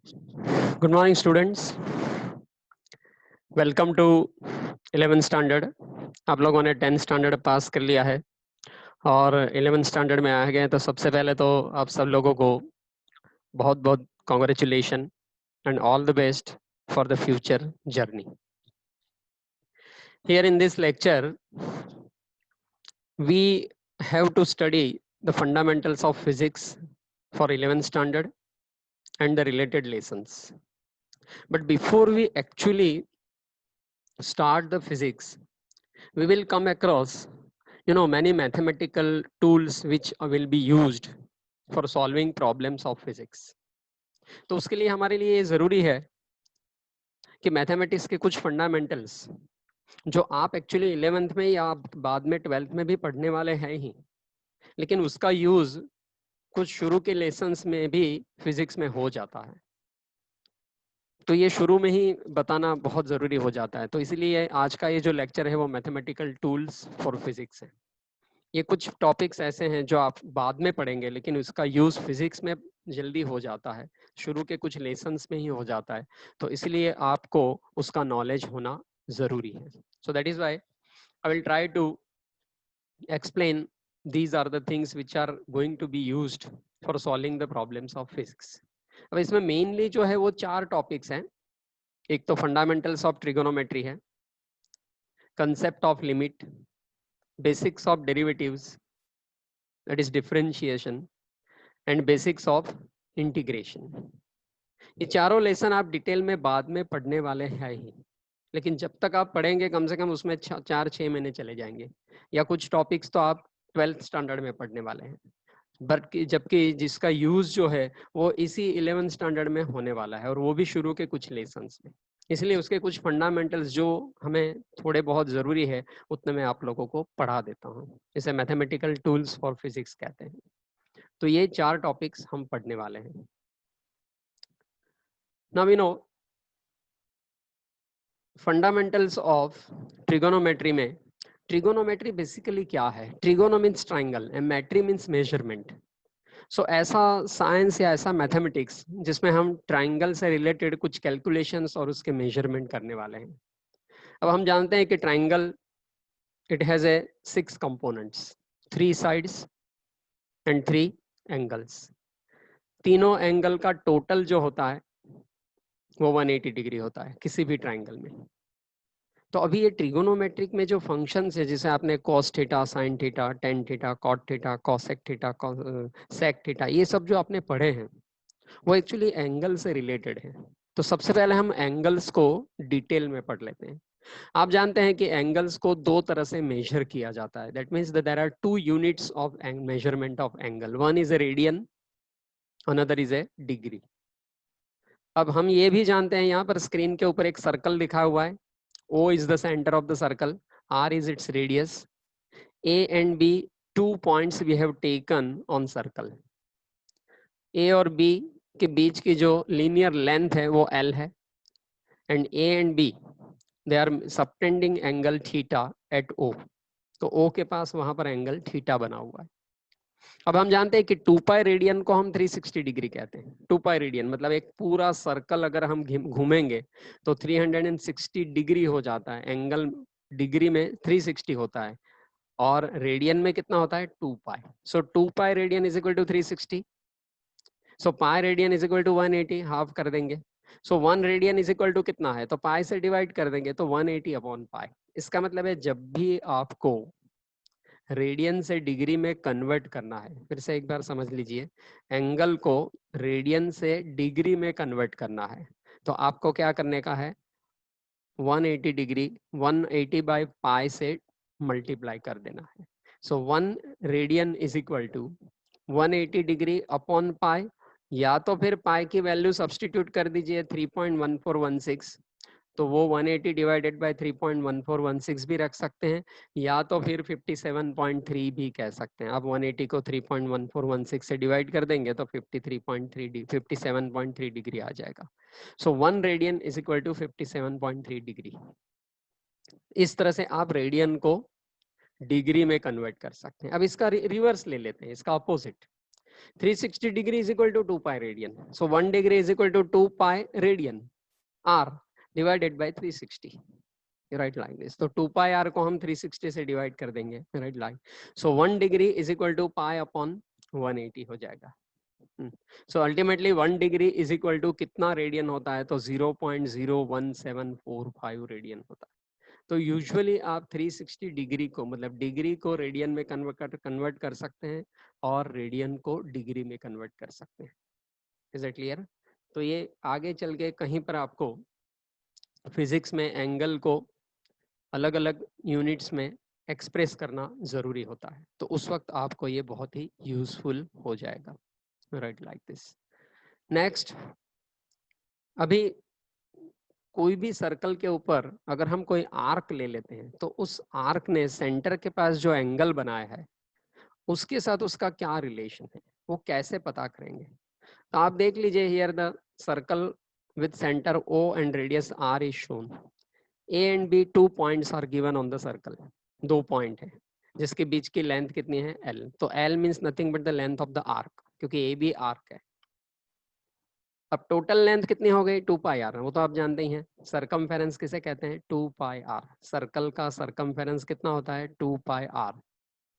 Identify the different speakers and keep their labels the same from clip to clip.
Speaker 1: Good morning students, welcome to 11th standard. आप लोगों ने 10th स्टैंडर्ड पास कर लिया है और 11th स्टैंडर्ड में आ गए, तो सबसे पहले तो आप सब लोगों को बहुत बहुत congratulation and all the best for the future journey. Here in this lecture we have to study the fundamentals of physics for 11th standard and the related lessons. But before we actually start the physics, we will come across many mathematical tools which will be used for solving problems of physics. तो उसके लिए हमारे लिए ये ज़रूरी है कि mathematics के कुछ फंडामेंटल्स जो आप एक्चुअली 11th में या आप बाद में 12th में भी पढ़ने वाले हैं ही, लेकिन उसका यूज़ कुछ शुरू के लेसन्स में भी फिजिक्स में हो जाता है, तो ये शुरू में ही बताना बहुत ज़रूरी हो जाता है। तो इसलिए आज का ये जो लेक्चर है वो मैथमेटिकल टूल्स फॉर फिजिक्स है। ये कुछ टॉपिक्स ऐसे हैं जो आप बाद में पढ़ेंगे, लेकिन उसका यूज़ फिजिक्स में जल्दी हो जाता है, शुरू के कुछ लेसन्स में ही हो जाता है, तो इसलिए आपको उसका नॉलेज होना ज़रूरी है। So that is why I will try to explain these are the things which are going to be used for solving the problems of physics. अब इसमें मेनली जो है वो 4 टॉपिक्स हैं। एक तो फंडामेंटल्स ऑफ ट्रिगोनोमेट्री है, concept of limit, basics of derivatives that is differentiation and basics of integration। ये चारों लेसन आप डिटेल में बाद में पढ़ने वाले हैं ही, लेकिन जब तक आप पढ़ेंगे कम से कम उसमें 4-6 महीने चले जाएंगे, या कुछ टॉपिक्स तो आप 12th स्टैंडर्ड में पढ़ने वाले हैं, बट जबकि जिसका यूज जो है वो इसी 11th स्टैंडर्ड में होने वाला है, और वो भी शुरू के कुछ लेसन्स में। इसलिए उसके कुछ फंडामेंटल्स जो हमें थोड़े बहुत ज़रूरी है उतने मैं आप लोगों को पढ़ा देता हूँ। इसे मैथमेटिकल टूल्स फॉर फिजिक्स कहते हैं। तो ये 4 टॉपिक्स हम पढ़ने वाले हैं। Now we know fundamentals of trigonometry में, ट्रिगोनोमेट्री बेसिकली क्या है? Trigono means triangle and metry means measurement. So ऐसा साइंस या ऐसा मैथमेटिक्स जिसमें हम ट्राइंगल से रिलेटेड कुछ कैलकुलेशंस और उसके मेजरमेंट करने वाले हैं। अब हम जानते हैं कि triangle it has a 6 components, 3 sides and 3 angles. तीनों एंगल का टोटल जो होता है वो 180 डिग्री होता है किसी भी ट्राइंगल में। तो अभी ये ट्रिगोनोमेट्रिक में जो फंक्शंस है, जिसे आपने cos theta, sine theta, tan theta, cot theta, cosec theta, sec theta, ये सब जो आपने पढ़े हैं वो एक्चुअली एंगल से रिलेटेड है। तो सबसे पहले हम एंगल्स को डिटेल में पढ़ लेते हैं। आप जानते हैं कि एंगल्स को 2 तरह से मेजर किया जाता है। That means there are 2 units of measurement of angle. One is a radian, another is a degree. अब हम ये भी जानते हैं, यहाँ पर स्क्रीन के ऊपर एक सर्कल लिखा हुआ है। O is the center of the circle, R is its radius, A and B 2 points we have taken on circle। A और B के बीच की जो लीनियर लेंथ है वो L है, and A and B they are subtending angle theta at O। तो O के पास वहां पर एंगल थीटा बना हुआ है। अब हम जानते हैं कि 2 पाई रेडियन को हम 360 डिग्री कहते हैं। 2 पाई रेडियन मतलब एक पूरा सर्कल अगर हम घूमेंगे तो 360 डिग्री हो जाता है। एंगल डिग्री में 360 होता है और रेडियन में कितना होता है? 2 pi. So 2 pi radian is equal to 360। So pi radian is equal to 180, half कर देंगे। So 1 radian is equal to कितना है? तो पाई से डिवाइड कर देंगे तो 180 अपॉन पाई। इसका मतलब है जब भी आपको रेडियन से डिग्री में कन्वर्ट करना है, फिर से एक बार समझ लीजिए, एंगल को रेडियन से डिग्री में कन्वर्ट करना है तो आपको क्या करने का है? 180 डिग्री 180 बाई पाई से मल्टीप्लाई कर देना है। So 1 radian is equal to 180 degree upon pi, या तो फिर पाई की वैल्यू सब्सटीट्यूट कर दीजिए 3.1416, तो वो 180 डिवाइडेड बाय 3.1416 भी रख सकते हैं, या तो फिर 57.3 भी कह सकते हैं। अब 180 को 3.1416 से डिवाइड कर देंगे तो 57.3 डिग्री आ जाएगा। So 1 radian is equal to 57.3 degree. इस तरह से आप रेडियन को डिग्री में कन्वर्ट कर सकते हैं। अब इसका रिवर्स ले लेते हैं, इसका opposite. 360 degree is equal to 2 pi radian. So 1 degree is equal to 2 pi radian r divided by 360. You write like this. तो 2 pi r को हम 360 से डिवाइड कर देंगे. You write like. So 1 degree is equal to pi upon 180 हो जाएगा. So ultimately 1 degree is equal to कितना radian होता है? तो 0.01745 रेडियन होता है. तो यूजुअली आप 360 डिग्री को, मतलब डिग्री को रेडियन में कन्वर्ट कर सकते हैं और रेडियन को डिग्री में कन्वर्ट कर सकते हैं. Is it clear? तो ये आगे चल के कहीं पर आपको फिजिक्स में एंगल को अलग अलग यूनिट्स में एक्सप्रेस करना जरूरी होता है, तो उस वक्त आपको ये बहुत ही यूजफुल हो जाएगा. Right like this. नेक्स्ट, अभी कोई भी सर्कल के ऊपर अगर हम कोई आर्क ले लेते हैं तो उस आर्क ने सेंटर के पास जो एंगल बनाया है उसके साथ उसका क्या रिलेशन है, वो कैसे पता करेंगे? तो आप देख लीजिए, here the circle with centre O and radius R is shown. A and B 2 points are given on the circle. 2 point है जिसके बीच की लेंथ कितनी है? L. तो L means nothing but the length of the arc, क्योंकि AB arc है. अब total length कितनी हो गई? 2 पाई आर. वो तो आप जानते ही हैं. सरकमफेरेंस किसे कहते हैं? 2 पाई आर. सर्कल का सरकमफेरेंस कितना होता है? 2 पाई आर.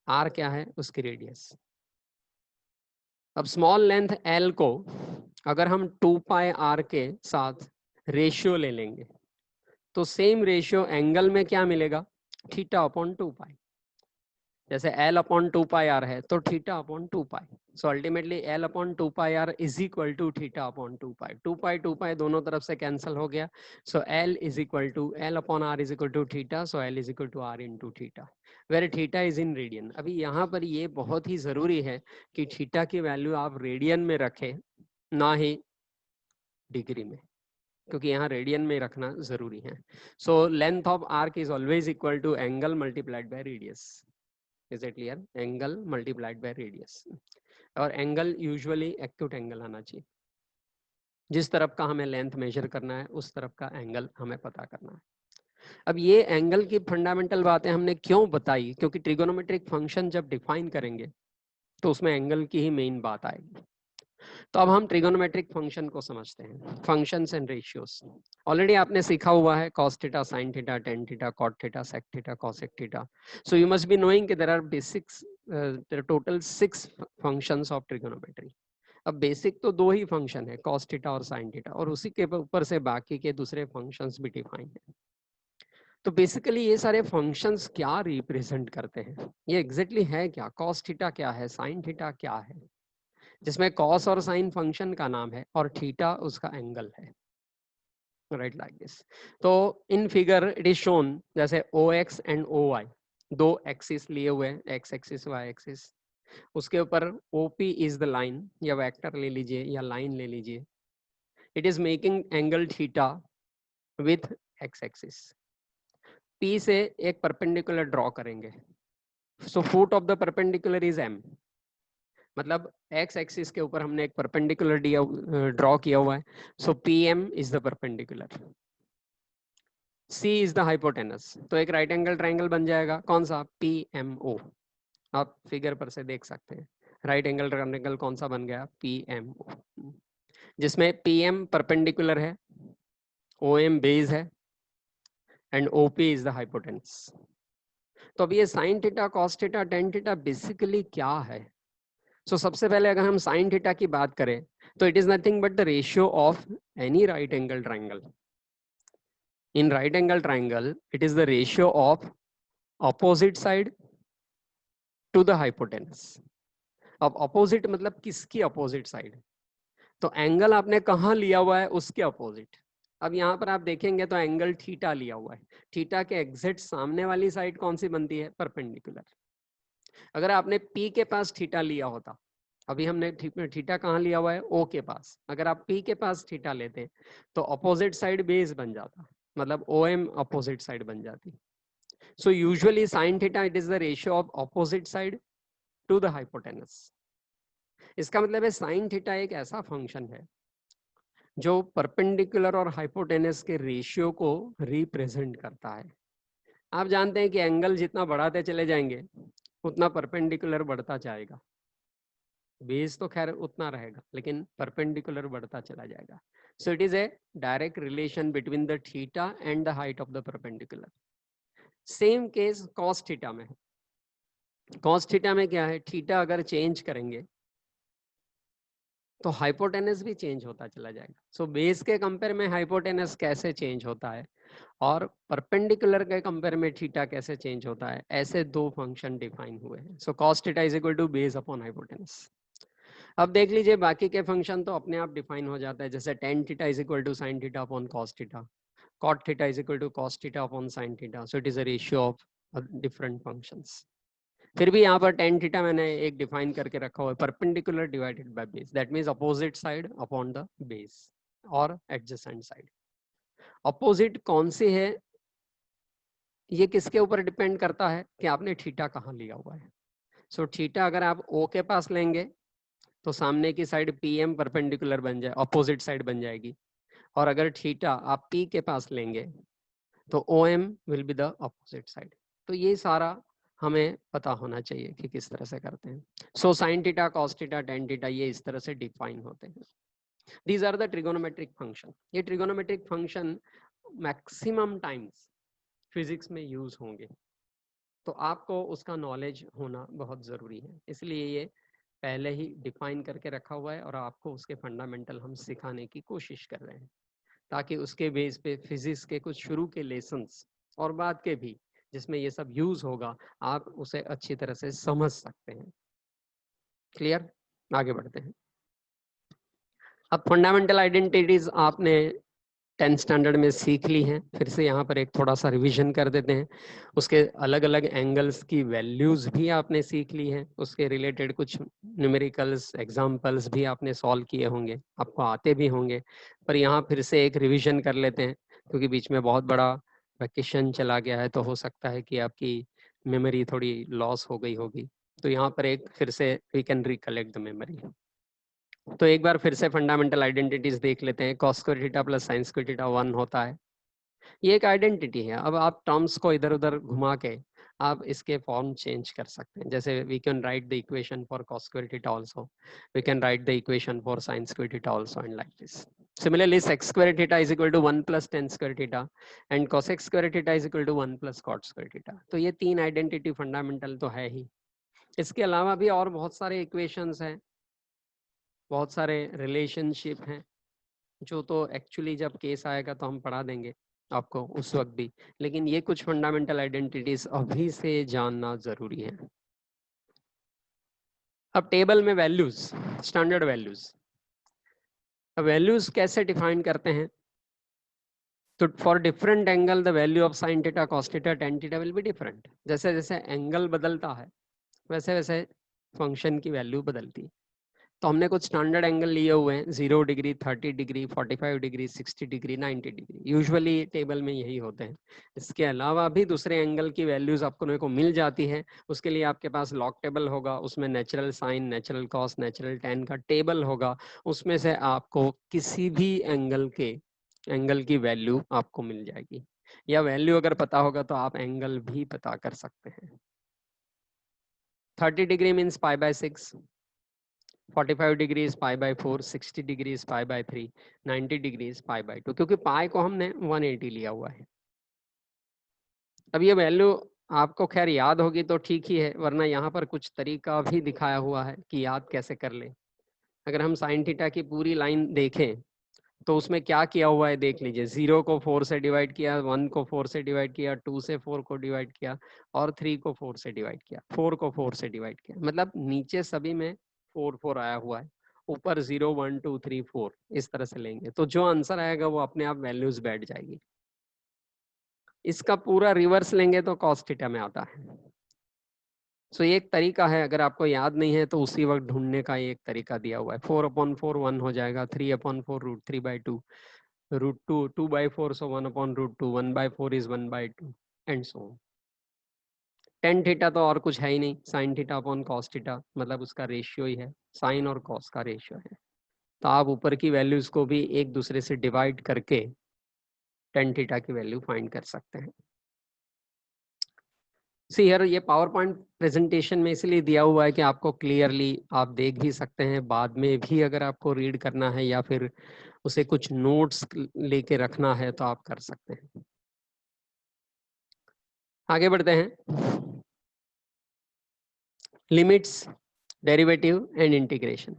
Speaker 1: आर क्या है? उसकी रेडियस. अब स्मॉल लेंथ एल को अगर हम 2 पाई आर के साथ रेशियो ले लेंगे तो सेम रेशियो एंगल में क्या मिलेगा? Theta upon 2 pi. जैसे L अपॉन 2 पाई आर है तो theta upon 2 pi. So ultimately L upon 2 pi R is equal to theta upon 2 pi. 2 pi दोनों तरफ से कैंसिल हो गया. So L is equal to L upon R is equal to theta. So L is equal to R into theta, where theta is in radian. अभी यहाँ पर ये बहुत ही जरूरी है कि थीटा की वैल्यू आप रेडियन में रखें, ना ही डिग्री में, क्योंकि यहाँ रेडियन में रखना जरूरी है. So length of arc is always equal to angle multiplied by radius. Is it clear? Angle multiplied by radius. और एंगल यूजुअली एक्यूट एंगल आना चाहिए. जिस तरफ का हमें लेंथ मेजर करना है उस तरफ का एंगल हमें पता करना है. अब ये एंगल की फंडामेंटल बातें हमने क्यों बताई? क्योंकि ट्रिगोनोमेट्रिक फंक्शन जब डिफाइन करेंगे तो उसमें एंगल की ही मेन बात आएगी. तो अब हम ट्रिगोनोमेट्रिक फंक्शन को समझते हैं. फंक्शंस एंड रेशियोज ऑलरेडी आपने सीखा हुआ है. cos theta, sin theta, tan theta, cot theta, sec theta, cosec theta. So you must be knowing कि there are basics, there are total 6 functions of trigonometry. अब basic तो 2 ही function है, cos theta और sin थीटा, और उसी के ऊपर से बाकी के दूसरे फंक्शंस भी डिफाइन है. तो बेसिकली ये सारे फंक्शंस क्या रिप्रेजेंट करते हैं? ये एग्जैक्टली है क्या? cos थीटा क्या है? sin थीटा क्या है? जिसमें cos और sin फंक्शन का नाम है और थीटा उसका एंगल है. Right like this. तो in figure it is shown जैसे OX एंड OY 2 एक्सिस लिए हुए हैं, X एक्सिस Y एक्सिस. उसके ऊपर OP इज द लाइन, या वेक्टर ले लीजिए या लाइन ले लीजिए. It is making angle theta with X axis. P से एक परपेंडिकुलर ड्रॉ करेंगे. So foot of the perpendicular is M. मतलब एक्स एक्सिस के ऊपर हमने एक परपेंडिकुलर ड्रॉ किया हुआ है. So PM is the perpendicular, C is the hypotenuse. तो एक राइट एंगल ट्राइंगल बन जाएगा. कौन सा? PMO. आप फिगर पर से देख सकते हैं राइट एंगल ट्राइंगल कौन सा बन गया? PMO, जिसमें PM परपेंडिकुलर है, OM बेस है and OP is the hypotenuse. तो अब ये sign theta, cos theta, tan theta basically क्या है? सो सबसे पहले अगर हम साइन थीटा की बात करें तो it is nothing but the ratio of any right angle triangle. In right angle triangle it is the ratio of opposite side to the hypotenuse. अब ऑपोजिट मतलब किसकी ऑपोजिट साइड? तो एंगल आपने कहाँ लिया हुआ है? उसके ऑपोजिट. अब यहाँ पर आप देखेंगे तो एंगल थीटा लिया हुआ है. थीटा के एग्जैक्ट सामने वाली साइड कौन सी बनती है? परपेंडिकुलर. अगर आपने P के पास थीटा लिया होता, अभी हमने थीटा कहाँ लिया हुआ है? O के पास. अगर आप P के पास थीटा लेते तो अपोजिट साइड बेस बन जाता, मतलब OM अपोजिट साइड बन जाती. So usually sine theta it is the ratio of opposite side to the hypotenuse. इसका मतलब है साइन थीटा एक ऐसा फंक्शन है जो परपेंडिकुलर और हाइपोटेनस के रेशियो को रिप्रेजेंट करता है. आप जानते हैं कि एंगल जितना बढ़ाते चले जाएंगे उतना परपेंडिकुलर बढ़ता जाएगा. बेस तो खैर उतना रहेगा लेकिन परपेंडिकुलर बढ़ता चला जाएगा. सो it is A direct relation between the theta and the height of the perpendicular. Same case cos theta में है. कॉस थीटा में क्या है, थीटा अगर चेंज करेंगे तो हाइपोटेनस भी चेंज होता चला जाएगा. सो बेस के कंपेयर में हाइपोटेनस कैसे चेंज होता है और परपेंडिकुलर के कंपेयर में थीटा कैसे चेंज होता है, ऐसे दो फंक्शन डिफाइन हुए हैं. So cos theta is equal to base upon hypotenuse. अब देख लीजिए बाकी के फंक्शन तो अपने आप डिफाइन हो जाता है, जैसे tan theta is equal to sine theta upon cos theta, cot theta is equal to cos theta upon sine theta. So it is a ratio of different functions. फिर भी यहाँ पर टेन थीटा मैंने एक डिफाइन करके रखा हुआ है, perpendicular divided by base, that means opposite side upon the base और एडजेसेंट साइड. अपोजिट कौन सी है ये किसके ऊपर डिपेंड करता है कि आपने थीटा कहाँ लिया हुआ है. सो थीटा अगर आप ओ के पास लेंगे तो सामने की साइड पी एम परपेंडिकुलर बन जाए, अपोजिट साइड बन जाएगी. और अगर थीटा आप पी के पास लेंगे तो O M will be the opposite side. तो ये सारा हमें पता होना चाहिए कि किस तरह से करते हैं. So sine theta, cos theta, tan theta ये इस तरह से डिफाइन होते हैं. These are the trigonometric function. ये trigonometric function maximum times physics में यूज होंगे, तो आपको उसका नॉलेज होना बहुत ज़रूरी है. इसलिए ये पहले ही डिफाइन करके रखा हुआ है और आपको उसके फंडामेंटल हम सिखाने की कोशिश कर रहे हैं, ताकि उसके बेस पे फिजिक्स के कुछ शुरू के लेसन्स और बाद के भी जिसमें ये सब यूज होगा आप उसे अच्छी तरह से समझ सकते हैं. क्लियर? आगे बढ़ते हैं. अब फंडामेंटल आइडेंटिटीज आपने 10th स्टैंडर्ड में सीख ली हैं. फिर से यहाँ पर एक थोड़ा सा रिवीजन कर देते हैं. उसके अलग अलग एंगल्स की वैल्यूज भी आपने सीख ली हैं, उसके रिलेटेड कुछ न्यूमेरिकल्स एग्जांपल्स भी आपने सॉल्व किए होंगे, आपको आते भी होंगे. पर यहाँ फिर से एक रिवीजन कर लेते हैं क्योंकि बीच में बहुत बड़ा वैकेशन चला गया है, तो हो सकता है कि आपकी मेमोरी थोड़ी लॉस हो गई होगी. तो यहाँ पर एक फिर से we can recollect the memory. तो एक बार फिर से फंडामेंटल आइडेंटिटीज देख लेते हैं. Cos square theta plus sign square theta 1 होता है, ये एक आइडेंटिटी है. अब आप टर्म्स को इधर उधर घुमा के आप इसके फॉर्म चेंज कर सकते हैं. जैसे we can write the equation for cos square theta also, we can write the equation for sine square theta also and like this. Similarly, sec square theta is equal to 1 plus tan square theta and cosec square theta is equal to 1 plus cot square theta. तो ये तीन identity fundamental तो है ही. इसके अलावा भी और बहुत सारे इक्वेशंस हैं, बहुत सारे रिलेशनशिप हैं, जो तो एक्चुअली जब केस आएगा तो हम पढ़ा देंगे आपको उस वक्त भी. लेकिन ये कुछ फंडामेंटल आइडेंटिटीज अभी से जानना जरूरी है. अब टेबल में वैल्यूज, स्टैंडर्ड वैल्यूज, वैल्यूज कैसे डिफाइन करते हैं. तो for different angle the value of sine theta, cos theta, tan theta will be different. जैसे जैसे एंगल बदलता है वैसे वैसे फंक्शन की वैल्यू बदलती है. तो हमने कुछ स्टैंडर्ड एंगल लिए हुए हैं, 0 degree, 30 degree, 45 degree, 60 degree, 90 degree. Usually table में यही होते हैं. इसके अलावा भी दूसरे एंगल की वैल्यूज आपको को मिल जाती है. उसके लिए आपके पास लॉग टेबल होगा, उसमें natural sine, natural cos, natural tan का टेबल होगा. उसमें से आपको किसी भी एंगल की वैल्यू आपको मिल जाएगी, या वैल्यू अगर पता होगा तो आप एंगल भी पता कर सकते हैं. 30 degree means pi by 6, 45 degree is pi by 4, 60 degree is pi by 3, 90 degree is pi by 2, क्योंकि पाई को हमने 180 लिया हुआ है. अब ये वैल्यू आपको खैर याद होगी तो ठीक ही है, वरना यहाँ पर कुछ तरीका भी दिखाया हुआ है कि याद कैसे कर ले. अगर हम साइन थीटा की पूरी लाइन देखें तो उसमें क्या किया हुआ है देख लीजिए. 0 को 4 से डिवाइड किया, 1 को 4 से डिवाइड किया, 2 से 4 को डिवाइड किया और 3 को 4 से डिवाइड किया, 4 को 4 से डिवाइड किया. मतलब नीचे सभी में 4 4 आया हुआ है, ऊपर 0 1 2 3 4 इस तरह से लेंगे तो जो आंसर आएगा वो अपने आप वैल्यूज बैठ जाएगी. इसका पूरा रिवर्स लेंगे तो कॉस थीटा में आता है. सो ये एक तरीका है, अगर आपको याद नहीं है तो उसी वक्त ढूंढने का एक तरीका दिया हुआ है. 4/4 1 हो जाएगा, 3/4 √3/2, √2 2/4, so 1/√2, 1/4 is 1/2 and so. Tan theta तो और कुछ है ही नहीं, sign theta upon cos theta, मतलब उसका रेशियो ही है, साइन और कॉस का रेशियो है. तो आप ऊपर की वैल्यूज को भी एक दूसरे से डिवाइड करके टेन थीटा की वैल्यू फाइंड कर सकते हैं. सी हियर ये पावर पॉइंट प्रेजेंटेशन में इसलिए दिया हुआ है कि आपको क्लियरली आप देख भी सकते हैं, बाद में भी अगर आपको रीड करना है या फिर उसे कुछ नोट्स लेके रखना है तो आप कर सकते हैं। आगे बढ़ते हैं। लिमिट्स, डेरिवेटिव एंड इंटीग्रेशन,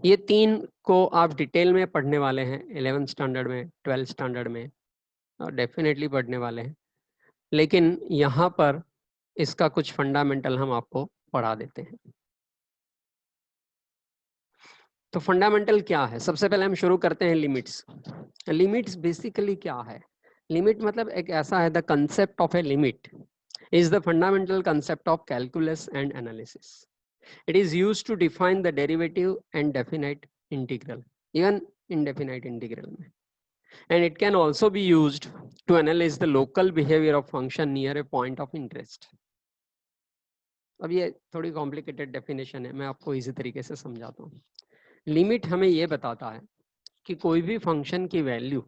Speaker 1: ये तीन को आप डिटेल में पढ़ने वाले हैं 11th स्टैंडर्ड में, 12th स्टैंडर्ड में, और डेफिनेटली पढ़ने वाले हैं। लेकिन यहाँ पर इसका कुछ फंडामेंटल हम आपको पढ़ा देते हैं। तो फंडामेंटल क्या है? सबसे पहले हम शुरू करते हैं लिमिट्स। लिमिट्स बेसिकली क्या है? लिमिट मतलब एक ऐसा है, the concept of a limit is the fundamental concept of calculus and analysis. It is used to define the derivative and definite integral, even indefinite integral में. And it can also be used to analyze the local behavior of function near a point of interest. अब ये थोड़ी complicated definition है, मैं आपको इसी तरीके से समझाता हूँ। लिमिट हमें ये बताता है कि कोई भी फंक्शन की वैल्यू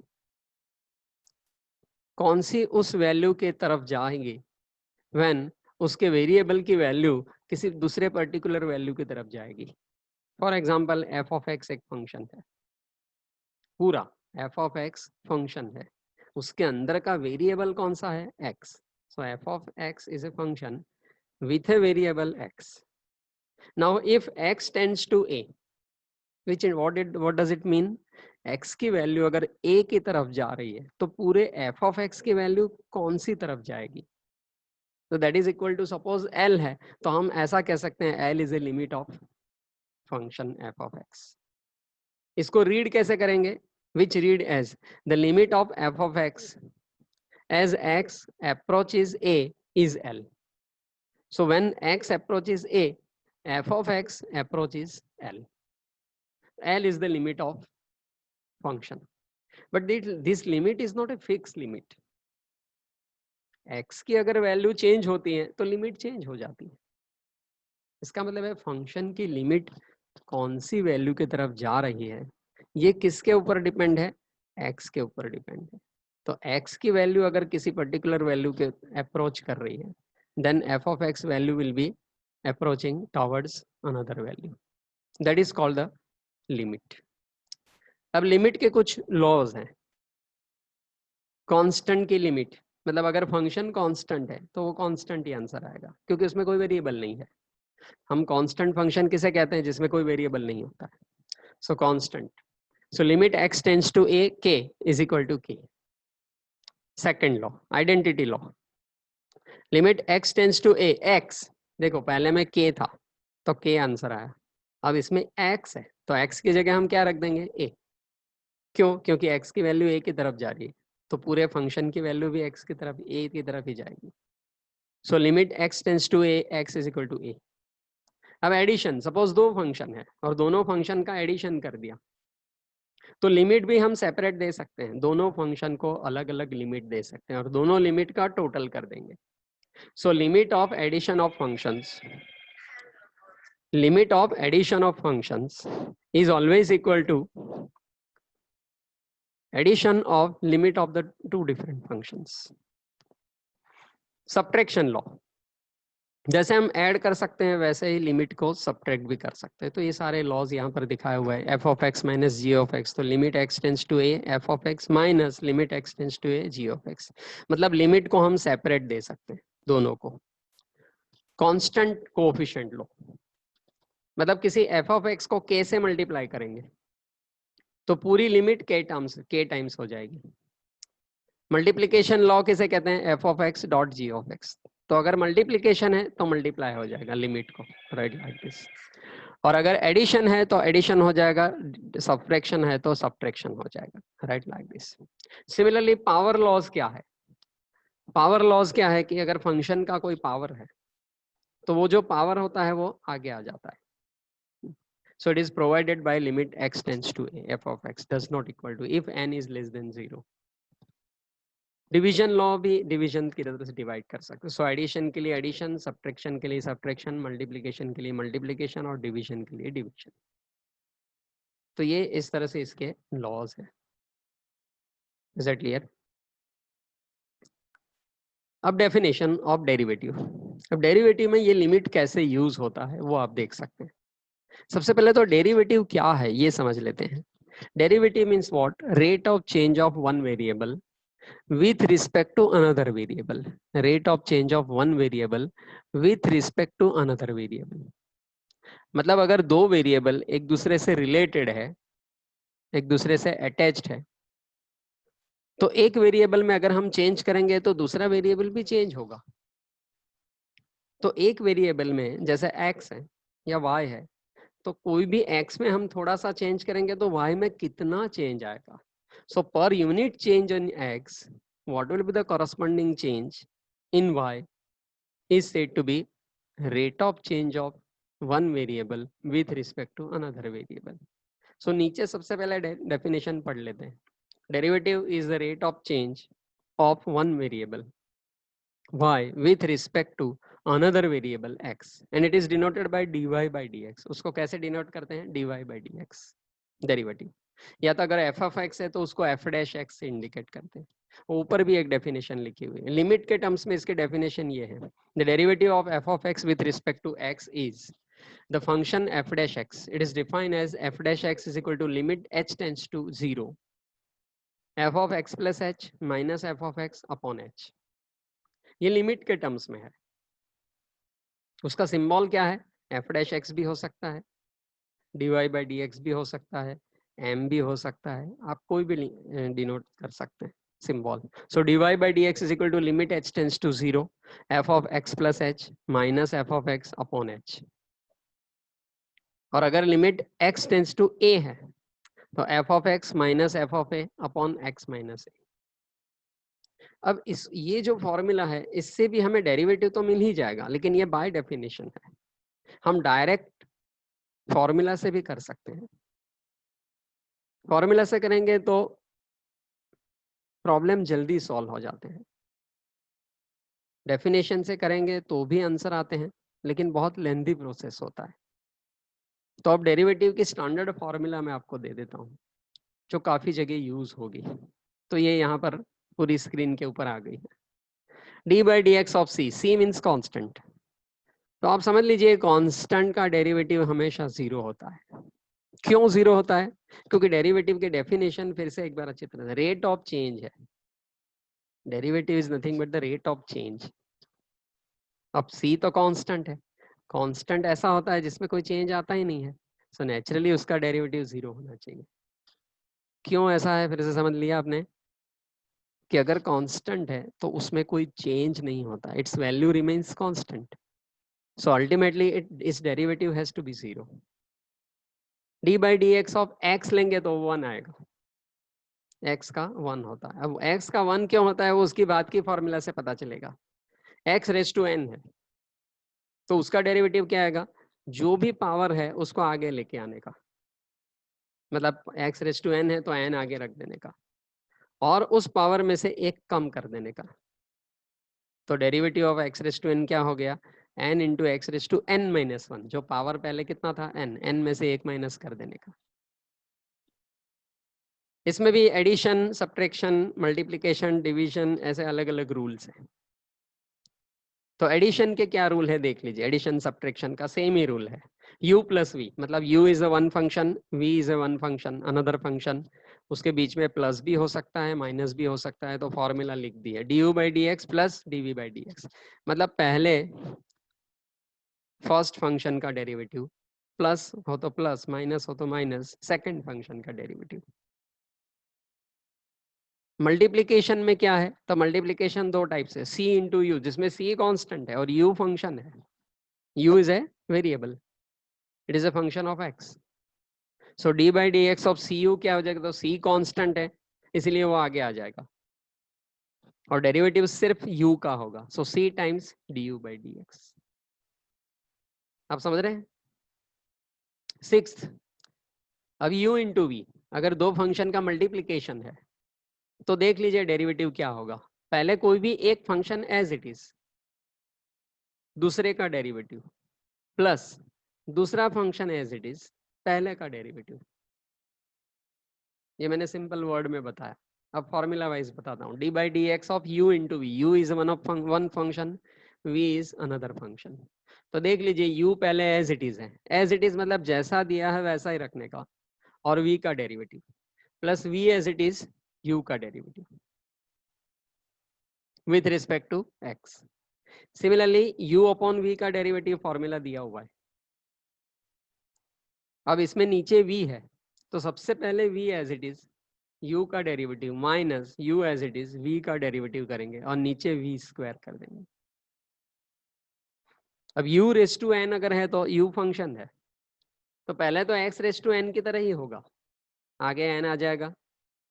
Speaker 1: कौन सी उस वैल्यू के तरफ जाएगी व्हेन उसके वेरिएबल की वैल्यू किसी दूसरे पर्टिकुलर वैल्यू की तरफ जाएगी। For example F of x एक फंक्शन है, पूरा एफ ऑफ एक्स फंक्शन है, उसके अंदर का वेरिएबल कौन सा है? X. So F of x is a function with a variable X. Now if X tends to A, what does it mean? X की वैल्यू अगर ए की तरफ जा रही है तो पूरे एफ ऑफ एक्स की वैल्यू कौन सी तरफ जाएगी? तो that is equal to, suppose L है तो हम ऐसा कह सकते हैं L is a limit of function F of x. इसको रीड कैसे करेंगे? Which read as the limit of f of x as x approaches a is l. So when x approaches a, f of x approaches l. L is the limit of function, but this limit is not a fixed limit. x की अगर value change होती है तो limit change हो जाती है। इसका मतलब है फंक्शन की लिमिट कौन सी वैल्यू की तरफ जा रही है ये किसके ऊपर डिपेंड है? x के ऊपर डिपेंड है। तो x की वैल्यू अगर किसी पर्टिकुलर वैल्यू के अप्रोच कर रही है, then f of x value will be approaching towards another value, that is called the limit. अब लिमिट के कुछ लॉज हैं। कांस्टेंट की लिमिट, मतलब अगर फंक्शन कांस्टेंट है तो वो कांस्टेंट ही आंसर आएगा क्योंकि उसमें कोई वेरिएबल नहीं है। हम कांस्टेंट फंक्शन किसे कहते हैं? जिसमें कोई वेरिएबल नहीं होता है। So constant, so limit x tends to a k is equal to k। Second law, identity law, limit x tends to a, x, देखो पहले में k था तो k आंसर आया, अब इसमें x है तो x की जगह हम क्या रख देंगे? a। क्यों? क्योंकि x की वैल्यू a की तरफ जा रही है तो पूरे फंक्शन की वैल्यू भी x की तरफ, a की तरफ ही जाएगी। So limit x tends to a, x is equal to a। अब एडिशन, सपोज दो फंक्शन है और दोनों फंक्शन का एडिशन कर दिया तो लिमिट भी हम सेपरेट दे सकते हैं, दोनों फंक्शन को अलग अलग लिमिट दे सकते हैं और दोनों लिमिट का टोटल कर देंगे। So limit of addition of functions, limit of addition of functions is always equal to addition of limit of the two different functions. Subtraction law, जैसे हम ऐड कर सकते हैं वैसे ही लिमिट को सब्ट्रैक्ट भी कर सकते हैं। तो ये सारे लॉज यहाँ पर दिखाए हुए हैं। F of x minus g of x, तो limit x tends to a f of x minus limit x tends to a g of x, मतलब लिमिट को हम सेपरेट दे सकते हैं दोनों को। कांस्टेंट कोएफिशिएंट लो, मतलब किसी एफ ऑफ एक्स को के से मल्टीप्लाई करेंगे तो पूरी लिमिट के टाइम्स हो जाएगी। मल्टीप्लीकेशन लॉ किसे कहते हैं? F of x dot G of x, तो अगर मल्टीप्लीकेशन है तो मल्टीप्लाई हो जाएगा लिमिट को, राइट लाइक दिस। और अगर एडिशन है तो एडिशन हो जाएगा, सब्ट्रैक्शन है तो सब्ट्रैक्शन हो जाएगा, right like this. Similarly power laws क्या है? पावर लॉज क्या है कि अगर फंक्शन का कोई पावर है तो वो जो पावर होता है वो आगे आ जाता है। So it is provided by limit x tends to a, f of x does not equal to if n is less than 0. Division law भी डिवीजन की तरह से डिवाइड कर सकते हैं। सो एडिशन के लिए एडिशन, सब्ट्रैक्शन के लिए सब्ट्रैक्शन, मल्टीप्लिकेशन के लिए मल्टीप्लिकेशन और डिवीजन के लिए डिवीजन। तो ये इस तरह से इसके लॉज है। Is that clear? अब डेफिनेशन ऑफ डेरिवेटिव। अब डेरिवेटिव में ये लिमिट कैसे यूज होता है वो आप देख सकते हैं। सबसे पहले तो डेरिवेटिव क्या है ये समझ लेते हैं। Derivative means what? Rate of change of one variable with respect to another variable. Rate of change of one variable with respect to another variable. मतलब अगर दो वेरिएबल एक दूसरे से रिलेटेड है, एक दूसरे से अटैच्ड है, तो एक वेरिएबल में अगर हम चेंज करेंगे तो दूसरा वेरिएबल भी चेंज होगा। तो एक वेरिएबल में जैसे x है या y है, तो कोई भी x में हम थोड़ा सा चेंज करेंगे तो y में कितना चेंज आएगा। So per unit change in x, what will be the corresponding change in y is said to be rate of change of one variable with respect to another variable. So नीचे सबसे पहले definition पढ़ लेते हैं। Derivative is the rate of change of one variable y with respect to another variable x and it is denoted by dy by dx. उसको कैसे denote करते हैं? dy by dx derivative. या तो अगर f of x है तो उसको f डैश x से इंडिकेट करते हैं। ऊपर भी एक डेफिनेशन लिखी हुई है। लिमिट के टर्म्स में इसके डेफिनेशन ये है, the derivative of f of x with respect to x is the function f dash x. It is defined as f dash x is equal to limit h tends to 0 f of x plus h minus f of x upon h. ये limit के terms में है। उसका symbol क्या है? f dash x भी हो सकता है, dy by dx भी हो सकता है, m भी हो सकता है, आप कोई भी डिनोट कर सकते हैं symbol. So dy by dx is equal to limit h tends to 0 f of x plus h minus f of x upon h. और अगर limit x tends to a है तो f of x minus f of a upon x minus a. अब इस ये जो formula है इससे भी हमें डेरिवेटिव तो मिल ही जाएगा, लेकिन ये बाय डेफिनेशन है। हम डायरेक्ट फॉर्मूला से भी कर सकते हैं। फॉर्मूला से करेंगे तो प्रॉब्लम जल्दी सॉल्व हो जाते हैं। डेफिनेशन से करेंगे तो भी आंसर आते हैं, लेकिन बहुत लेंथी प्रोसेस होता है। तो अब डेरिवेटिव की स्टैंडर्ड फॉर्मूला मैं आपको दे देता हूँ जो काफी जगह यूज होगी। तो ये यहाँ पर पूरी स्क्रीन के ऊपर आ गई है। D by D x of C, C means constant. तो आप समझ लीजिए कांस्टेंट का डेरिवेटिव हमेशा जीरो होता है। क्यों जीरो होता है? क्योंकि डेरिवेटिव के डेफिनेशन फिर से एक बार अच्छी तरह से, रेट ऑफ चेंज है। Derivative is nothing but the rate of change. अब सी तो कांस्टेंट है, कांस्टेंट ऐसा होता है जिसमें कोई चेंज आता ही नहीं है, सो नेचुरली उसका डेरिवेटिव जीरो होना चाहिए। क्यों ऐसा है फिर से समझ लिया आपने कि अगर कांस्टेंट है तो उसमें कोई चेंज नहीं होता, its value remains constant, so ultimately its derivative has to be zero. D by D x of X लेंगे तो 1 आएगा, x का 1 होता है। अब x का 1 क्यों होता है वो उसकी बात की फॉर्मूला से पता चलेगा। x रेज टू n है तो उसका डेरिवेटिव क्या आएगा? जो भी पावर है उसको आगे लेके आने का, मतलब x रेज टू n है तो n आगे रख देने का और उस पावर में से एक कम कर देने का। तो derivative of x raise to n क्या हो गया? n into x raise to n minus 1, जो पावर पहले कितना था n में से एक माइनस कर देने का। इसमें भी एडिशन, सब्ट्रैक्शन, मल्टीप्लिकेशन, डिवीजन ऐसे अलग अलग रूल्स हैं। तो एडिशन के क्या रूल है देख लीजिए। एडिशन सब्ट्रैक्शन का सेम ही रूल है, u प्लस वी, मतलब u is a one function, v is a one function, another function, उसके बीच में प्लस भी हो सकता है माइनस भी हो सकता है। तो फॉर्मूला लिख दिया du by D x plus dv by D x, मतलब पहले फर्स्ट फंक्शन का डेरिवेटिव प्लस हो तो प्लस, माइनस हो तो माइनस सेकंड फंक्शन का डेरिवेटिव। मल्टीप्लिकेशन में क्या है? तो मल्टीप्लिकेशन दो टाइप से, c इंटू यू, जिसमें c कांस्टेंट है और u फंक्शन है। u is a variable, it is a function of x। So d by D x of c u क्या हो जाएगा? तो c कांस्टेंट है इसलिए वो आगे आ जाएगा और डेरिवेटिव सिर्फ u का होगा। सो c times du by D x. आप समझ रहे हैं? सिक्स्थ, अब u इंटू वी, अगर दो फंक्शन का मल्टीप्लीकेशन है तो देख लीजिए डेरिवेटिव क्या होगा। पहले कोई भी एक फंक्शन एज इट इज, दूसरे का डेरिवेटिव प्लस दूसरा फंक्शन एज इट इज, पहले का डेरिवेटिव। ये मैंने सिंपल वर्ड में बताया। अब फॉर्मूला वाइज बताता हूँ, d by D x of u into v, u is one function, v is another function. तो देख लीजिए यू पहले एज इट इज है, एज इट इज मतलब जैसा दिया है वैसा ही रखने का, और वी का derivative plus v as it is u का derivative with respect to x. Similarly u upon v का डेरिवेटिव फॉर्मूला दिया हुआ है। अब इसमें नीचे v है, तो सबसे पहले v as it is u का derivative minus u as it is v का डेरिवेटिव करेंगे और नीचे v स्क्वायर कर देंगे। अब u रेस टू n अगर है तो u फंक्शन है, तो पहले तो x रेस टू n की तरह ही होगा, आगे n आ जाएगा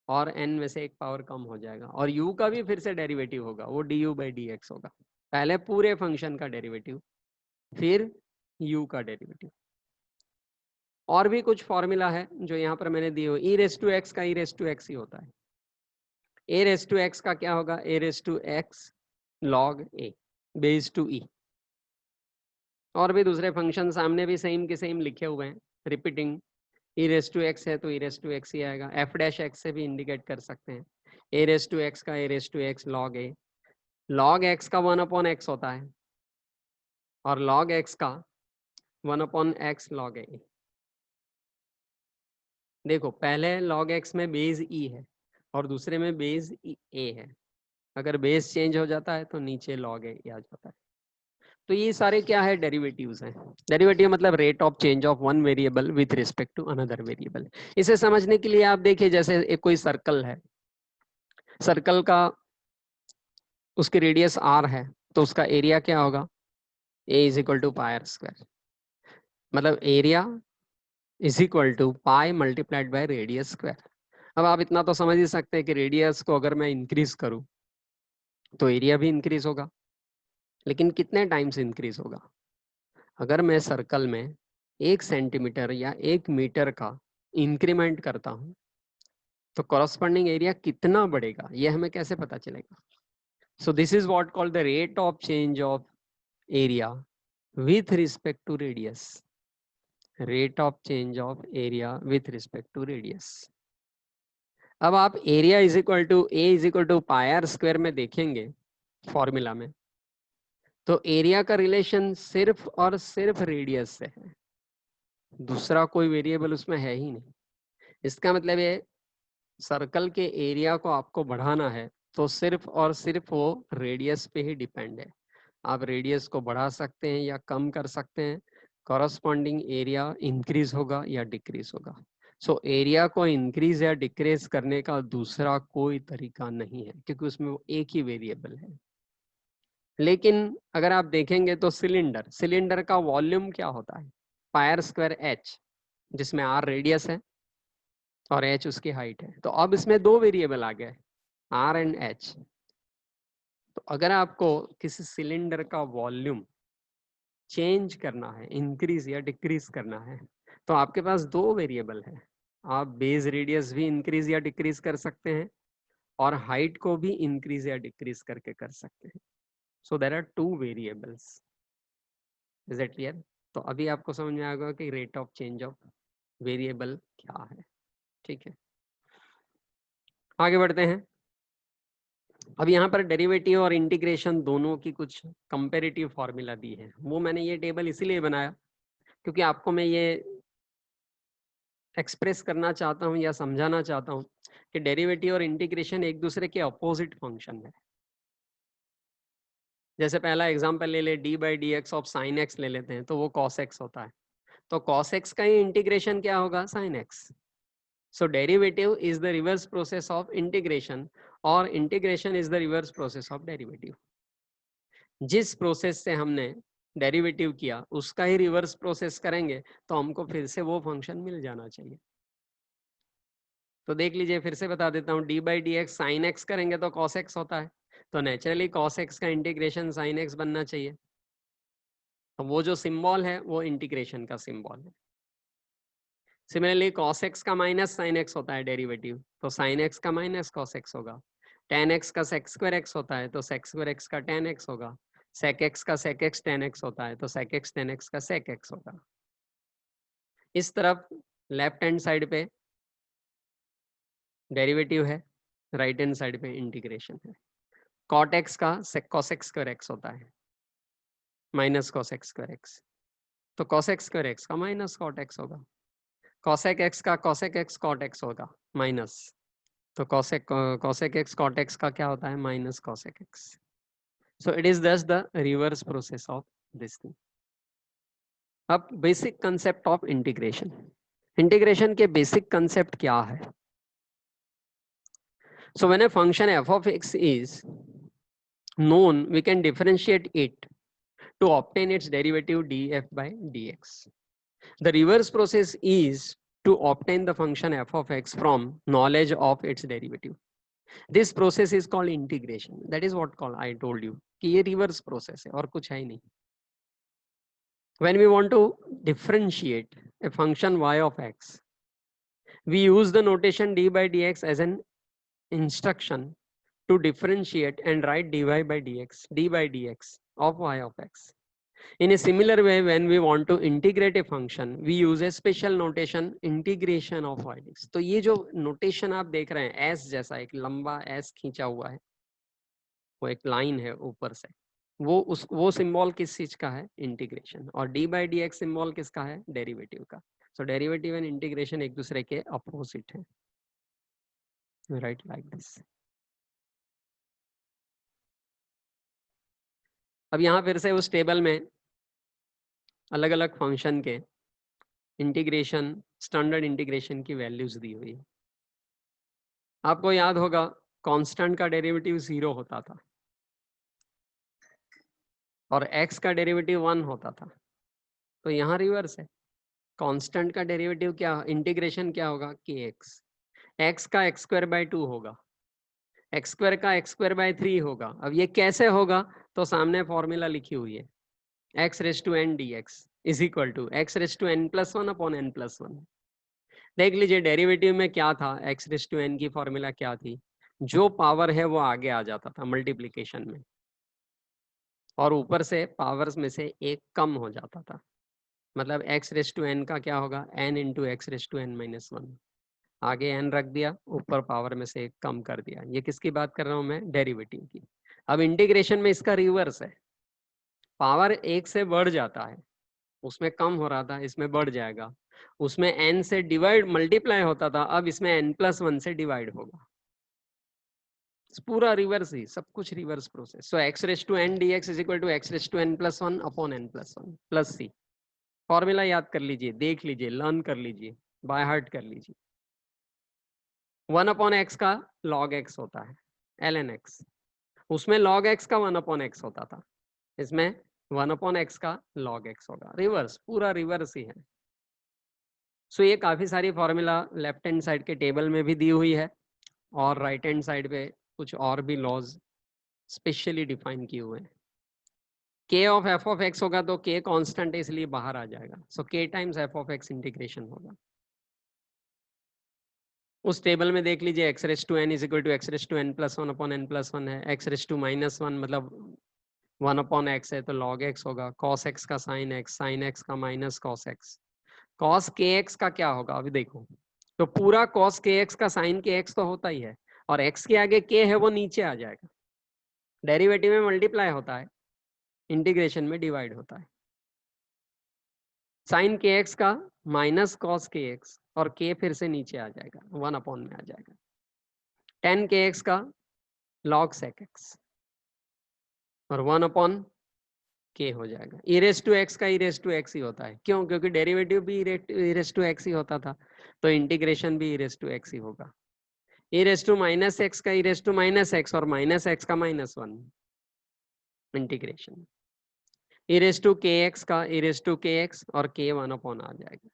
Speaker 1: और n में से एक पावर कम हो जाएगा, और u का भी फिर से डेरिवेटिव होगा, वो du बाई डी एक्स होगा। पहले पूरे फंक्शन का डेरिवेटिव, फिर u का डेरिवेटिव। और भी कुछ फॉर्मूला है जो यहाँ पर मैंने दिए हो, ई रेस टू एक्स का ई रेस टू एक्स ही होता है। ए रेस टू एक्स का क्या होगा, a raise to x log a base to e. और भी दूसरे फंक्शन सामने भी सेम के सेम लिखे हुए हैं, repeating. E raise to x है तो ई रेस टू एक्स ही आएगा, एफ डैश एक्स से भी इंडिकेट कर सकते हैं। ए रेस टू एक्स का a raise to x log a, log x का 1 अपॉन एक्स होता है, और लॉग एक्स का 1 अपॉन एक्स लॉग ए। देखो पहले log x में बेस e है और दूसरे में बेस a है, अगर बेस चेंज हो जाता है तो नीचे log a आ जाता है। तो ये सारे क्या है, डेरिवेटिव्स हैं। डेरिवेटिव मतलब rate of change of one variable with respect to another variable. इसे समझने के लिए आप देखिए, जैसे एक कोई सर्कल है, सर्कल का उसकी रेडियस r है, तो उसका एरिया क्या होगा, a is equal to pi r square, मतलब area is equal to pi multiplied by radius square. अब आप इतना तो समझ ही सकते हैं कि रेडियस को अगर मैं इंक्रीज करूं तो एरिया भी इंक्रीज होगा, लेकिन कितने टाइम से इंक्रीज होगा। अगर मैं सर्कल में 1 सेंटीमीटर या 1 मीटर का इंक्रीमेंट करता हूं तो कॉरस्पॉन्डिंग एरिया कितना बढ़ेगा, ये हमें कैसे पता चलेगा। So this is what called the rate of change of area with respect to radius, rate of change of area with respect to radius. अब आप area is equal to a is equal to pi r square में देखेंगे formula में, तो area का relation सिर्फ और सिर्फ रेडियस से है, दूसरा कोई वेरिएबल उसमें है ही नहीं। इसका मतलब है सर्कल के एरिया को आपको बढ़ाना है तो सिर्फ और सिर्फ वो रेडियस पे ही डिपेंड है। आप रेडियस को बढ़ा सकते हैं या कम कर सकते हैं, कॉरस्पॉन्डिंग एरिया इंक्रीज होगा या डिक्रीज होगा। सो एरिया को इंक्रीज या डिक्रीज करने का दूसरा कोई तरीका नहीं है, क्योंकि उसमें वो एक ही वेरिएबल है। लेकिन अगर आप देखेंगे तो सिलेंडर, सिलेंडर का वॉल्यूम क्या होता है, पाई आर स्क्वायर एच, जिसमें आर रेडियस है और एच उसकी हाइट है। तो अब इसमें दो वेरिएबल आ गए, आर एंड एच। तो अगर आपको किसी सिलेंडर का वॉल्यूम चेंज करना है, इंक्रीज या डिक्रीज करना है, तो आपके पास दो वेरिएबल है। आप बेस रेडियस भी इंक्रीज या डिक्रीज कर सकते हैं और हाइट को भी इंक्रीज या डिक्रीज करके कर सकते हैं। So there are two variables. Is it clear. तो अभी आपको समझ में आएगा कि rate of change of variable क्या है। ठीक है, आगे बढ़ते हैं। अब यहाँ पर डेरिवेटिव और इंटीग्रेशन दोनों की कुछ कंपेरेटिव फॉर्मूला दी है। वो मैंने ये टेबल इसीलिए बनाया क्योंकि आपको मैं ये एक्सप्रेस करना चाहता हूँ या समझाना चाहता हूँ कि डेरिवेटिव और इंटीग्रेशन एक दूसरे के अपोजिट फंक्शन है। जैसे पहला एग्जांपल ले ले, D by D x of sine x ले लेते हैं, तो वो कॉस एक्स होता है। तो कॉस एक्स का ही इंटीग्रेशन क्या होगा, sine x. So derivative is the reverse process of integration और integration is the reverse process of derivative. जिस प्रोसेस से हमने डेरिवेटिव किया उसका ही रिवर्स प्रोसेस करेंगे तो हमको फिर से वो फंक्शन मिल जाना चाहिए। तो देख लीजिए, फिर से बता देता हूँ, d by D x sine x करेंगे तो कॉस एक्स होता है, तो नेचुरली कॉस एक्स का इंटीग्रेशन साइन एक्स बनना चाहिए। तो वो जो सिंबल है वो इंटीग्रेशन का सिंबल है। सिमिलरली cos x का माइनस साइन एक्स होता है डेरिवेटिव, तो साइन एक्स का माइनस cos x होगा। tan x का sec स्क्वायर x होता है तो sec स्क्वायर x का tan x होगा। sec x का sec x tan x होता है तो sec x tan x का sec x होगा। इस तरफ लेफ्ट हैंड साइड पे डेरिवेटिव है, राइट हैंड साइड पे इंटीग्रेशन है। कॉट एक्स का cos x स्क्वायर एक्स होता है minus cos x square x, तो cos x स्क्वायर एक्स का माइनस cot x होगा। cosec x का cosec x cot x होगा माइनस, तो cosec x cot x का क्या होता है minus cosec x। So it is thus the reverse process of this thing. अब basic concept of integration, integration के बेसिक कंसेप्ट क्या है? So when a function f of x is known, we can differentiate it to obtain its derivative df by dx. The reverse process is to obtain the function f of x from knowledge of its derivative. This process is called integration. That is what called I told you कि ये reverse process है और कुछ है ही नहीं. When we want to differentiate a function y of x, we use the notation d by dx as an instruction to differentiate and write dy by dx, d by dx of y of x. In a similar way, when we want to integrate a function, we use a special notation integration of y dx. तो ये जो notation आप देख रहे हैं s जैसा एक लंबा s खींचा हुआ है, वो एक लाइन है ऊपर से, वो सिंबल किस चीज का है इंटीग्रेशन, और D by D x symbol किसका है डेरिवेटिव का। सो डेरिवेटिव एंड इंटीग्रेशन एक दूसरे के अपोजिट है, राइट लाइक दिस। अब यहाँ फिर से उस टेबल में अलग अलग फंक्शन के इंटीग्रेशन, स्टैंडर्ड इंटीग्रेशन की वैल्यूज दी हुई है। आपको याद होगा कांस्टेंट का डेरिवेटिव 0 होता था और x का डेरिवेटिव 1 होता था, तो यहाँ रिवर्स है। कांस्टेंट का डेरिवेटिव क्या, इंटीग्रेशन क्या होगा kx, x का x स्क्वायर बाय 2 होगा, x स्क्वायर का x स्क्वायर बाय 3 होगा। अब ये कैसे होगा, तो सामने फॉर्मूला लिखी हुई है x raise to n dx is equal to x raise to n plus 1 upon n plus 1। देख लीजिए डेरिवेटिव में क्या था, x रेज टू n की फॉर्मूला क्या थी, जो पावर है वो आगे आ जाता था मल्टीप्लीकेशन में, और ऊपर से पावर्स में से एक कम हो जाता था। मतलब x रेज टू n का क्या होगा n into x raise to n minus 1, आगे n रख दिया, ऊपर पावर में से एक कम कर दिया। ये किसकी बात कर रहा हूं मैं, डेरिवेटिव की। अब इंटीग्रेशन में इसका रिवर्स है, पावर एक से बढ़ जाता है, उसमें कम हो रहा था इसमें बढ़ जाएगा, उसमें n से डिवाइड मल्टीप्लाई होता था, अब इसमें n प्लस 1 से डिवाइड होगा। पूरा रिवर्स ही, सब कुछ reverse process. So x raise to n dx is equal to x raise to n plus 1 upon n plus 1 plus c। Formula याद कर लीजिए, देख लीजिए, लर्न कर लीजिए, बाय हार्ट कर लीजिए। 1 अपॉन एक्स का log x होता है ln x, उसमें log x का 1 अपॉन एक्स होता था, इसमें 1 अपॉन एक्स का log x होगा। रिवर्स, पूरा रिवर्स ही है। सो ये काफी सारी फॉर्मूला लेफ्ट हैंड साइड के टेबल में भी दी हुई है, और राइट हैंड साइड पे कुछ और भी लॉज स्पेशली डिफाइन किए हुए हैं। k of f of x होगा तो k कांस्टेंट है इसलिए बाहर आ जाएगा, so k times f of x integration होगा। उस टेबल में देख लीजिए x raise to n is equal to x raise to n plus 1 upon n plus 1 है, x रेज टू माइनस 1 मतलब 1 अपॉन x है तो log x होगा, cos x का sin x का minus cos x, cos kx का क्या होगा अभी देखो, तो पूरा cos kx का sin kx तो होता ही है, और x के आगे k है वो नीचे आ जाएगा, डेरिवेटिव में मल्टीप्लाई होता है, इंटीग्रेशन में डिवाइड होता है। sin kx का माइनस cos kx, और k फिर से नीचे आ जाएगा, 1 अपॉन में आ जाएगा, tan kx का log sec x, और 1 अपॉन k हो जाएगा। e रेज टू x का e रेज टू x ही होता है, क्यों, क्योंकि डेरिवेटिव भी e रेज टू x ही होता था, तो इंटीग्रेशन भी e रेज टू x ही होगा। e raise to minus x का e raise to minus x, और माइनस x का minus 1, integration. e raise to kx का e रेज टू kx, और k 1 अपॉन आ जाएगा।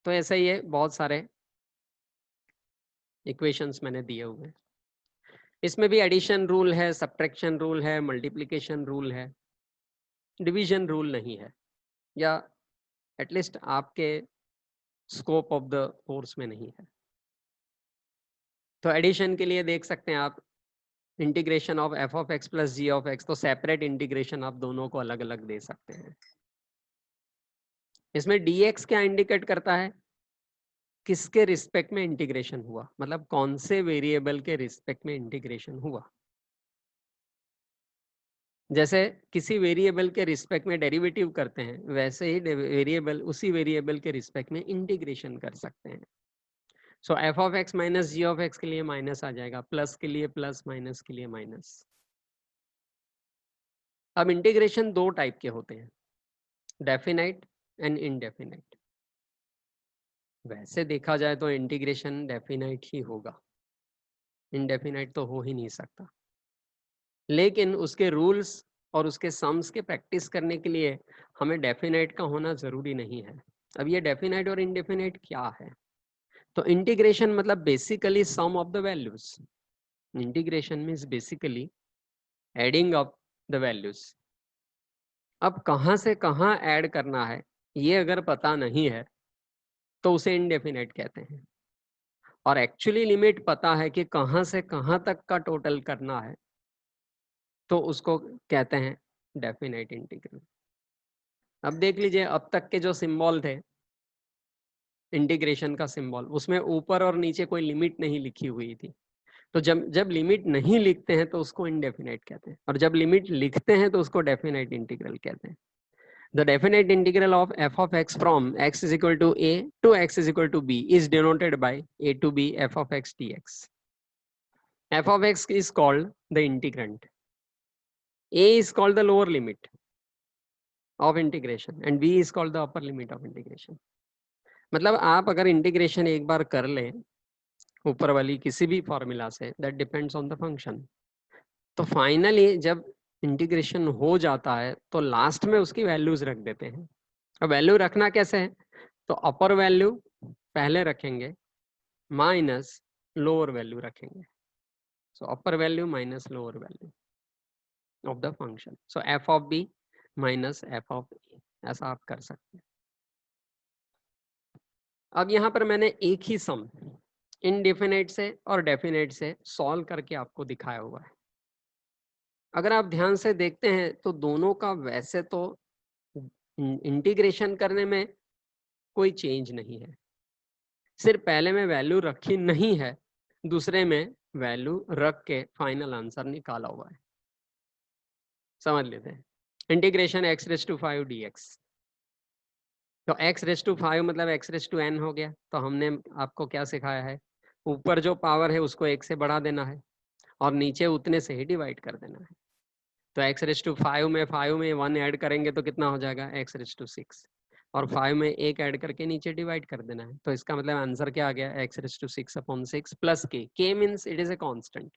Speaker 1: तो ऐसा ही है, बहुत सारे इक्वेशंस मैंने दिए हुए हैं। इसमें भी एडिशन रूल है, सब्ट्रैक्शन रूल है, मल्टीप्लिकेशन रूल है, डिवीजन रूल नहीं है, या एटलीस्ट आपके स्कोप ऑफ द कोर्स में नहीं है। तो एडिशन के लिए देख सकते हैं आप integration of f of x plus g of x, तो सेपरेट इंटीग्रेशन आप दोनों को अलग अलग दे सकते हैं। इसमें dx क्या इंडिकेट करता है, किसके रिस्पेक्ट में इंटीग्रेशन हुआ, मतलब कौन से वेरिएबल के रिस्पेक्ट में इंटीग्रेशन हुआ। जैसे किसी वेरिएबल के रिस्पेक्ट में डेरिवेटिव करते हैं, वैसे ही वेरिएबल उसी वेरिएबल के रिस्पेक्ट में इंटीग्रेशन कर सकते हैं। So F of x minus g of x के लिए माइनस आ जाएगा, प्लस के लिए प्लस, माइनस के लिए माइनस। अब इंटीग्रेशन दो टाइप के होते हैं, डेफिनाइट एंड इनडेफिनाइट। वैसे देखा जाए तो इंटीग्रेशन डेफिनाइट ही होगा, इनडेफिनाइट तो हो ही नहीं सकता, लेकिन उसके रूल्स और उसके सम्स के प्रैक्टिस करने के लिए हमें डेफिनाइट का होना जरूरी नहीं है। अब ये डेफिनाइट और इनडेफिनाइट क्या है, तो इंटीग्रेशन मतलब basically sum of the values. Integration means basically adding up the values. अब कहाँ से कहाँ ऐड करना है ये अगर पता नहीं है तो उसे इनडेफिनाइट कहते हैं, और एक्चुअली लिमिट पता है कि कहाँ से कहाँ तक का टोटल करना है तो उसको कहते हैं डेफिनाइट इंटीग्रल। अब देख लीजिए, अब तक के जो सिंबल थे इंटीग्रेशन का सिंबल, उसमें ऊपर और नीचे कोई लिमिट नहीं लिखी हुई थी। तो जब जब लिमिट नहीं लिखते हैं तो उसको इनडेफिनाइट कहते हैं, और जब लिमिट लिखते हैं तो उसको डेफिनाइट इंटीग्रल कहते हैं। The definite integral of f of x from x is equal to a to x is equal to b is denoted by a to b f of x d x. F of x is called the integrand, a is called the lower limit of integration and b is called the upper limit of integration। मतलब आप अगर integration एक बार कर लें ऊपर वाली किसी भी फॉर्मूला से, that depends on the function, तो फाइनली जब इंटीग्रेशन हो जाता है तो लास्ट में उसकी वैल्यूज रख देते हैं। अब वैल्यू रखना कैसे है, तो अपर वैल्यू पहले रखेंगे माइनस लोअर वैल्यू रखेंगे। So upper value minus lower value of the function, so F of b minus f of a, ऐसा आप कर सकते हैं। अब यहाँ पर मैंने एक ही सम इनडेफिनेट से और डेफिनेट से सॉल्व करके आपको दिखाया हुआ है। अगर आप ध्यान से देखते हैं तो दोनों का वैसे तो इंटीग्रेशन करने में कोई चेंज नहीं है, सिर्फ पहले में वैल्यू रखी नहीं है, दूसरे में वैल्यू रख के फाइनल आंसर निकाला हुआ है। समझ लेते हैं, integration x raise to 5 dx, तो x रेस टू 5 मतलब x रेस टू n हो गया। तो हमने आपको क्या सिखाया है, ऊपर जो पावर है उसको 1 से बढ़ा देना है और नीचे उतने से ही डिवाइड कर देना है। तो x रेस टू 5 में 1 ऐड करेंगे तो कितना हो जाएगा x रेस टू 6, और 5 में 1 ऐड करके नीचे डिवाइड कर देना है। तो इसका मतलब आंसर क्या आ गया, x raise to 6 upon 6 plus k means it is a constant.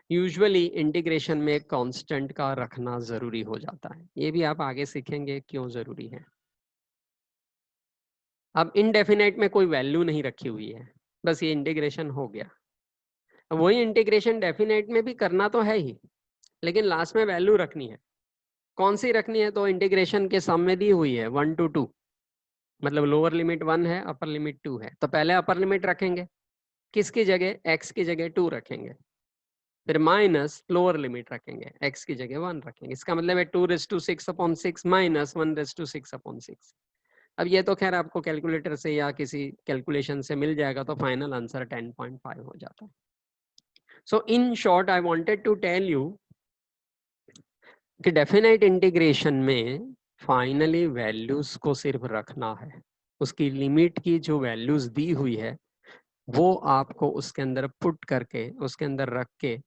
Speaker 1: Usually integration में कांस्टेंट का रखना जरूरी हो जाता है, ये भी आप आगे सीखेंगे क्यों जरूरी है। अब इनडेफिनेट में कोई वैल्यू नहीं रखी हुई है, बस ये इंटीग्रेशन हो गया। अब वही इंटीग्रेशन डेफिनेट में भी करना तो है ही, लेकिन लास्ट में वैल्यू रखनी है। कौन सी रखनी है, तो इंटीग्रेशन के सम में दी हुई है 1 to 2, मतलब लोअर लिमिट 1 है, अपर लिमिट 2 है। तो पहले अपर लिमिट रखेंगे, किसकी जगह, x की जगह 2 रखेंगे, फिर माइनस लोअर लिमिट रखेंगे, x की जगह 1 रखेंगे। इसका मतलब है 2 raise to 6 upon 6 minus 1 raise to 6 upon 6। अब ये तो खैर आपको कैलकुलेटर से या किसी कैलकुलेशन से मिल जाएगा, तो फाइनल आंसर 10.5 हो जाता है। So in short I wanted to tell you कि डेफिनेट इंटीग्रेशन में फाइनली वैल्यूज को सिर्फ रखना है, उसकी लिमिट की जो वैल्यूज दी हुई है वो आपको उसके अंदर पुट करके उसके अंदर रख के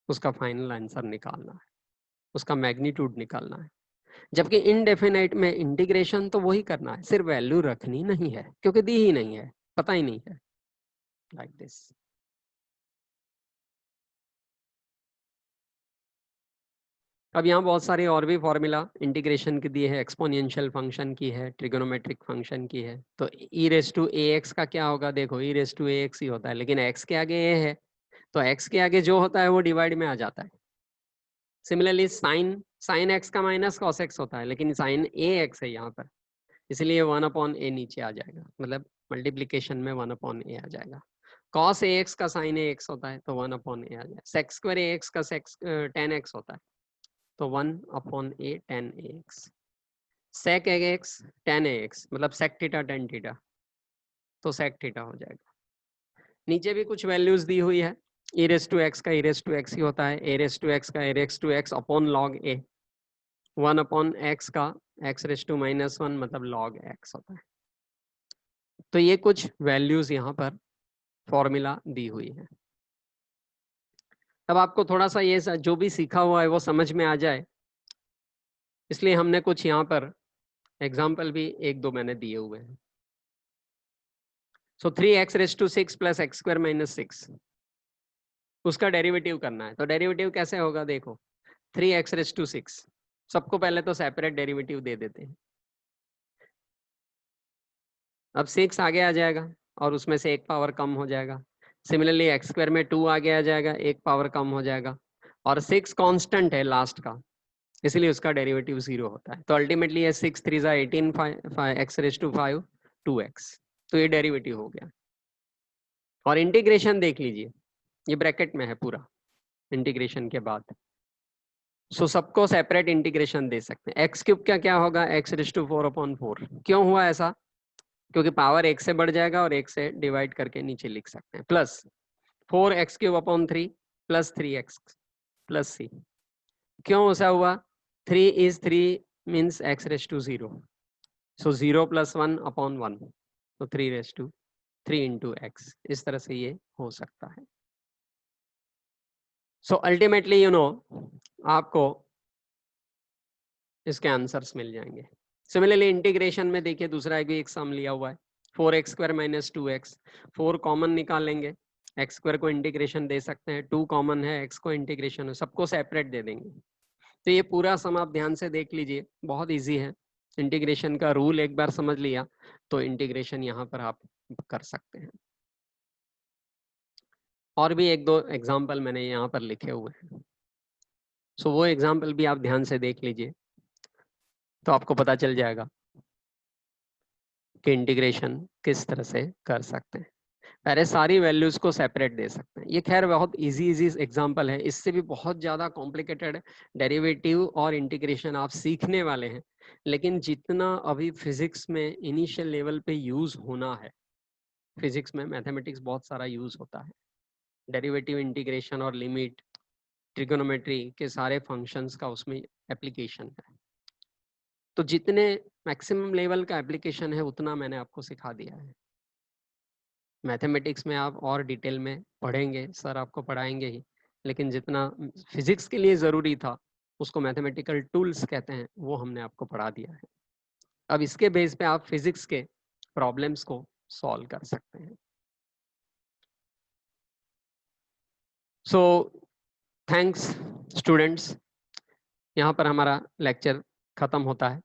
Speaker 1: उसका फाइनल आंसर निकालना है, उसका मैग्नीट्यूड निकालना है। जबकि इनडेफिनाइट में इंटीग्रेशन तो वही करना है, सिर्फ वैल्यू रखनी नहीं है, क्योंकि दी ही नहीं है, पता ही नहीं है, लाइक दिस। अब यहाँ बहुत सारे और भी फॉर्मूला इंटीग्रेशन की दिए है, एक्सपोनेंशियल फंक्शन की है, ट्रिगोनोमेट्रिक फंक्शन की है। तो e raise to A x का क्या होगा, देखो ई रेस टू ए एक्स ही होता है, लेकिन एक्स के आगे ए है, तो एक्स के आगे जो होता है वो डिवाइड में आ जाता है। सिमिलरली साइन साइन एक्स का माइनस कॉस एक्स होता है, लेकिन साइन ए एक्स है यहाँ पर, इसलिए 1 अपॉन ए नीचे आ जाएगा, मतलब मल्टीप्लीकेशन में 1 अपॉन ए आ जाएगा। कॉस ए एक्स का साइन ए एक्स होता है तो 1 अपॉन ए आ जाएगा। सेक स्क्वायर ए एक्स का सेक्स 10x होता है तो 1 अपॉन ए 10ax। सेक एक्स 10ax मतलब सेक थीटा 10 थीटा, तो sec थीटा हो जाएगा। नीचे भी कुछ वैल्यूज दी हुई है, e रेस टू एक्स का e रेस टू एक्स ही होता है, a रेस टू एक्स का a raise to x upon log a, 1 upon x का x रेस टू -1 मतलब log x होता है। तो ये कुछ वैल्यूज यहाँ पर फॉर्मूला दी हुई है। अब आपको थोड़ा सा ये जो भी सीखा हुआ है वो समझ में आ जाए, इसलिए हमने कुछ यहाँ पर एग्जाम्पल भी एक दो मैंने दिए हुए हैं। So 3x raise to 6 plus x square minus 6, उसका डेरिवेटिव करना है। तो डेरिवेटिव कैसे होगा, देखो 3x रेस टू 6, सबको पहले तो सेपरेट डेरिवेटिव दे देते हैं। अब 6 आगे आ जाएगा और उसमें से एक पावर कम हो जाएगा। सिमिलरली एक्स स्क्वायर में 2 आगे आ जाएगा, एक पावर कम हो जाएगा, और 6 कांस्टेंट है लास्ट का, इसलिए उसका डेरिवेटिव 0 होता है। तो अल्टीमेटली ये 6 3 ज़ा 18, 5 x रेस टू 5 2x, तो ये डेरिवेटिव हो गया। और इंटीग्रेशन देख लीजिए, ये ब्रैकेट में है पूरा इंटीग्रेशन के बाद। सो सबको सेपरेट इंटीग्रेशन दे सकते हैं। एक्स क्यूब का क्या होगा, x रेस टू 4/4। क्यों हुआ ऐसा, क्योंकि पावर एक से बढ़ जाएगा और एक से डिवाइड करके नीचे लिख सकते हैं। Plus 4x³ plus 3x plus c। क्यों ऐसा हुआ, 3 is 3 means x raise to 0, so 0 + 1/1, तो 3 रेस टू 3 इंटू x, इस तरह से ये हो सकता है। सो अल्टीमेटली आपको इसके आंसर्स मिल जाएंगे। सिमिलरली इंटीग्रेशन में देखिए दूसरा एक सम लिया हुआ है, 4x² - 2x, 4 कॉमन निकालेंगे, x² को इंटीग्रेशन दे सकते हैं, 2 कॉमन है, x को इंटीग्रेशन है, सबको सेपरेट दे देंगे। तो ये पूरा सम आप ध्यान से देख लीजिए, बहुत इजी है। इंटीग्रेशन का रूल एक बार समझ लिया तो इंटीग्रेशन यहाँ पर आप कर सकते हैं। और भी एक दो एग्जाम्पल मैंने यहाँ पर लिखे हुए हैं, सो वो एग्जाम्पल भी आप ध्यान से देख लीजिए तो आपको पता चल जाएगा कि इंटीग्रेशन किस तरह से कर सकते हैं। पहले सारी वैल्यूज को सेपरेट दे सकते हैं। ये खैर बहुत इजी एग्जांपल है, इससे भी बहुत ज़्यादा कॉम्प्लिकेटेड डेरिवेटिव और इंटीग्रेशन आप सीखने वाले हैं, लेकिन जितना अभी फिजिक्स में इनिशियल लेवल पे यूज होना है, फिजिक्स में मैथमेटिक्स बहुत सारा यूज होता है, डेरिवेटिव, इंटीग्रेशन और लिमिट, ट्रिगोनोमेट्री के सारे फंक्शंस का उसमें एप्लीकेशन है। तो जितने मैक्सिमम लेवल का एप्लीकेशन है उतना मैंने आपको सिखा दिया है। मैथमेटिक्स में आप और डिटेल में पढ़ेंगे, सर आपको पढ़ाएंगे ही, लेकिन जितना फिजिक्स के लिए ज़रूरी था उसको मैथमेटिकल टूल्स कहते हैं, वो हमने आपको पढ़ा दिया है। अब इसके बेस पे आप फिजिक्स के प्रॉब्लम्स को सॉल्व कर सकते हैं। सो थैंक्स स्टूडेंट्स, यहाँ पर हमारा लेक्चर ख़त्म होता है।